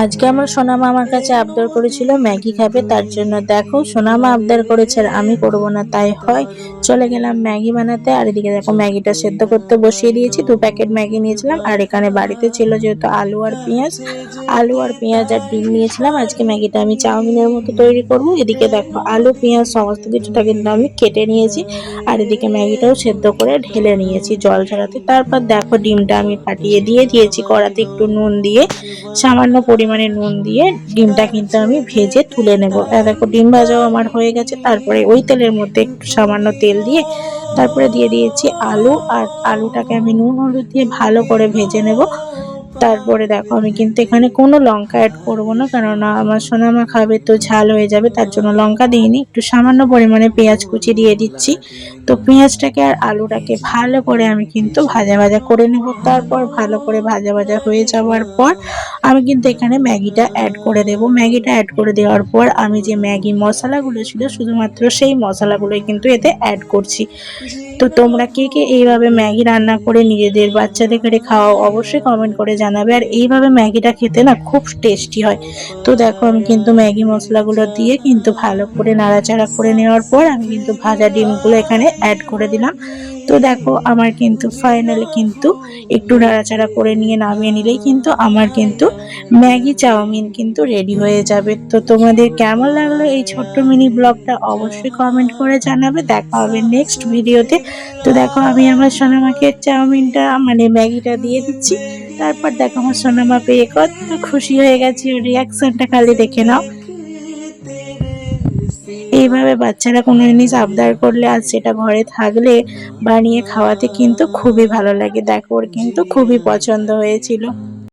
আজকে আমার সোনামা আমার কাছে আবদার করেছিল ম্যাগি খাবে, তার জন্য দেখো সোনামা আবদার করেছে আর আমি করব না তাই হয় চলে গেলাম ম্যাগি বানাতে। আর এদিকে দেখো ম্যাগিটা সেদ্ধ করতে বসিয়ে দিয়েছি, 2 প্যাকেট ম্যাগি নিয়েছিলাম। আর এখানে বাড়িতে ছিল যেহেতু আলু আর পেঁয়াজ আর ডিম নিয়েছিলাম। আজকে ম্যাগিটা আমি চাউমিনের মতো তৈরি করব। এদিকে দেখো আলু পেঁয়াজ সমস্ত কিছুটা কিন্তু আমি কেটে নিয়েছি, আর এদিকে ম্যাগিটাও সেদ্ধ করে ঢেলে নিয়েছি জল ঝরাতে। তারপর দেখো ডিমটা আমি ফাটিয়ে দিয়ে দিয়েছি কড়াতে, একটু নুন দিয়ে, সামান্য পরিমাণে নুন দিয়ে ডিমটা কিন্তু আমি ভেজে তুলে নেব। দেখো ডিম ভাজাও আমার হয়ে গেছে। তারপরে ওই তেলের মধ্যে একটু সামান্য তেল দিয়ে তারপরে দিয়ে দিয়েছি আলু, আর আলুটাকে আমি নুন হলুদ দিয়ে ভালো করে ভেজে নেব। তারপরে দেখো আমি কিন্তু এখানে কোনো লঙ্কা অ্যাড করব না, কেননা আমার সোনামা খাবে তো ঝাল হয়ে যাবে, তার জন্য লঙ্কা দিইনি। একটু সামান্য পরিমাণে পেঁয়াজ কুচি দিয়ে দিচ্ছি। তো পেঁয়াজটাকে আর আলুটাকে ভালো করে আমি কিন্তু ভাজা ভাজা করে নেব। তারপর ভালো করে ভাজা ভাজা হয়ে যাওয়ার পর আমি কিন্তু এখানে ম্যাগিটা অ্যাড করে দেব। ম্যাগিটা অ্যাড করে দেওয়ার পর আমি যে ম্যাগি মশলাগুলো ছিল শুধুমাত্র সেই মশলাগুলোই কিন্তু এতে অ্যাড করছি। তো তোমরা কে কে এইভাবে ম্যাগি রান্না করে নিজেদের বাচ্চাদেরকে খাওয়াও অবশ্যই কমেন্ট করে জানাবে। আর এইভাবে ম্যাগিটা খেতে না খুব টেস্টি হয়। তো দেখো আমি কিন্তু ম্যাগি মশলাগুলো দিয়ে কিন্তু ভালো করে নাড়াচাড়া করে নেওয়ার পর আমি কিন্তু ভাজা ডিমগুলো এখানে অ্যাড করে দিলাম। তো দেখো আমার কিন্তু ফাইনালি কিন্তু একটু নাড়াচাড়া করে নিয়ে নামিয়ে নিলেই কিন্তু আমার কিন্তু ম্যাগি চাউমিন কিন্তু রেডি হয়ে যাবে। তো তোমাদের কেমন লাগলো এই ছোট্ট মিনি ব্লগটা অবশ্যই কমেন্ট করে জানাবে। দেখা হবে নেক্সট ভিডিওতে। তো দেখো আমি আমার সোনামাকে চাউমিনটা মানে ম্যাগিটা দিয়ে দিচ্ছি। তারপর দেখো আমার সোনামা পেয়ে কত খুশি হয়ে গেছে, ওর রিয়াকশনটা খালি দেখে নাও। এইভাবে বাচ্চারা কোনো জিনিস আবদার করলে আর সেটা ঘরে থাকলে বানিয়ে খাওয়াতে কিন্তু খুবই ভালো লাগে। দেখো ওর কিন্তু খুবই পছন্দ হয়েছিল।